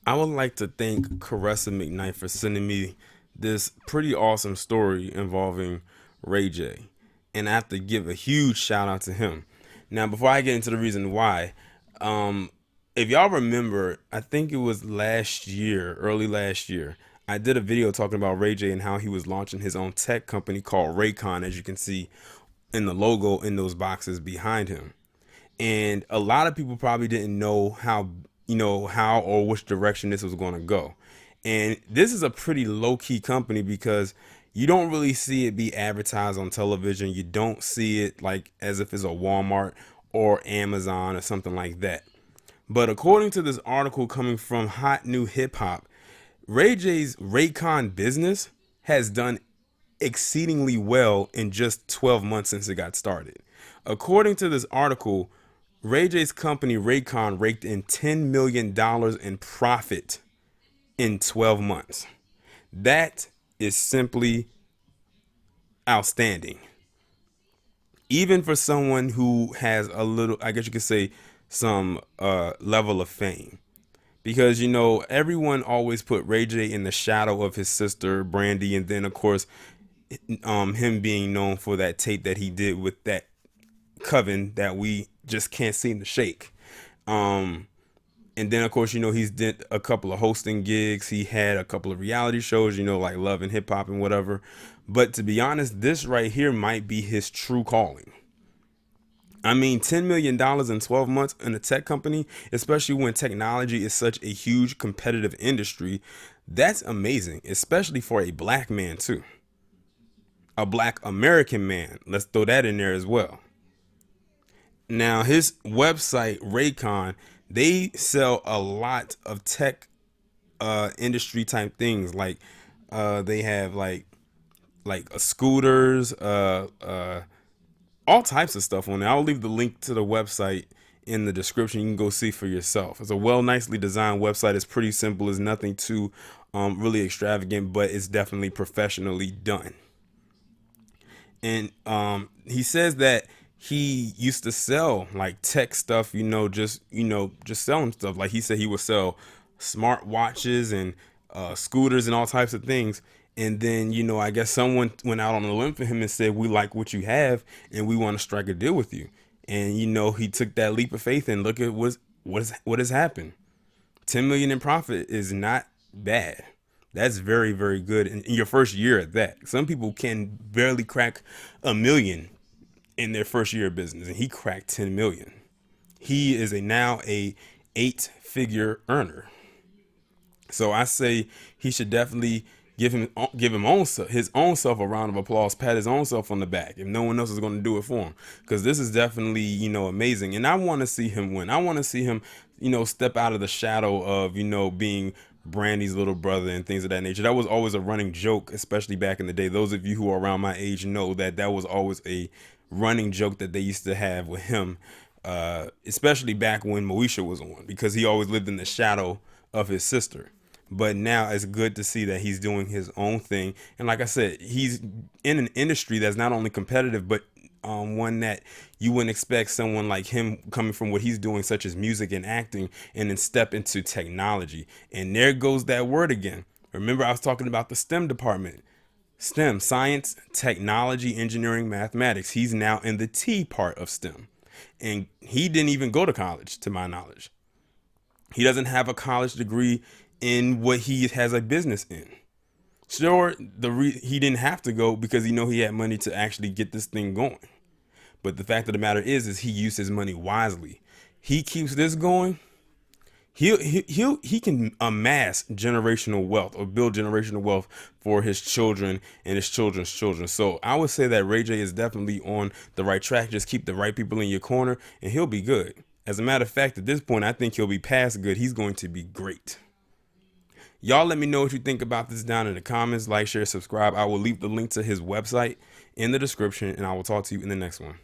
I would like to thank Caressa McKnight for sending me this pretty awesome story involving Ray J. And I have to give a huge shout out to him. Now, before I get into the reason why, um, if y'all remember, I think it was last year, early last year, I did a video talking about Ray J and how he was launching his own tech company called RAYCON, as you can see in the logo in those boxes behind him. And a lot of people probably didn't know how or which direction this was going to go. And this is a pretty low key company because you don't really see it be advertised on television. You don't see it like as if it's a Walmart or Amazon or something like that. But according to this article coming from Hot New Hip Hop, Ray J's Raycon business has done exceedingly well in just 12 months since it got started. According to this article, Ray J's company Raycon raked in $10 million in profit in 12 months. That is simply outstanding. Even for someone who has a little, I guess you could say, some level of fame. Because, everyone always put Ray J in the shadow of his sister, Brandy, and then, of course, him being known for that tape that he did with that coven that we just can't seem to shake. And then of course, he's did a couple of hosting gigs. He had a couple of reality shows, like Love and Hip Hop and whatever. But to be honest, this right here might be his true calling. I mean, $10 million in 12 months in a tech company, especially when technology is such a huge competitive industry, that's amazing, especially for a black man too. A black American man. Let's throw that in there as well. Now, his website, Raycon, they sell a lot of tech industry type things. Like they have like scooters, all types of stuff on there. I'll leave the link to the website in the description. You can go see for yourself. It's a nicely designed website. It's pretty simple. It's nothing too really extravagant, but it's definitely professionally done. And he says that he used to sell like tech stuff, just selling stuff. Like he said, he would sell smart watches and scooters and all types of things. And then, I guess someone went out on a limb for him and said, we like what you have and we want to strike a deal with you. And, he took that leap of faith and look at what has happened. 10 million in profit is not bad. That's very, very good in your first year at that. Some people can barely crack $1 million in their first year of business, and he cracked 10 million. He is now a 8-figure earner. So I say he should definitely give his own self a round of applause, pat his own self on the back if no one else is going to do it for him, because this is definitely amazing, and I want to see him win. I want to see him step out of the shadow of being Brandy's little brother and things of that nature. That was always a running joke, especially back in the day. Those of you who are around my age know that was always a running joke that they used to have with him, especially back when Moesha was on, because he always lived in the shadow of his sister. But now it's good to see that he's doing his own thing. And like I said, he's in an industry that's not only competitive, but one that you wouldn't expect someone like him coming from what he's doing, such as music and acting, and then step into technology. And there goes that word again. Remember, I was talking about the STEM department. STEM, science, technology, engineering, mathematics. He's now in the T part of STEM. And he didn't even go to college, to my knowledge. He doesn't have a college degree in what he has a business in. Sure, he didn't have to go because he had money to actually get this thing going. But the fact of the matter is he used his money wisely. He keeps this going. He can amass generational wealth or build generational wealth for his children and his children's children. So I would say that Ray J is definitely on the right track. Just keep the right people in your corner and he'll be good. As a matter of fact, at this point, I think he'll be past good. He's going to be great. Y'all let me know what you think about this down in the comments. Like, share, subscribe. I will leave the link to his website in the description, and I will talk to you in the next one.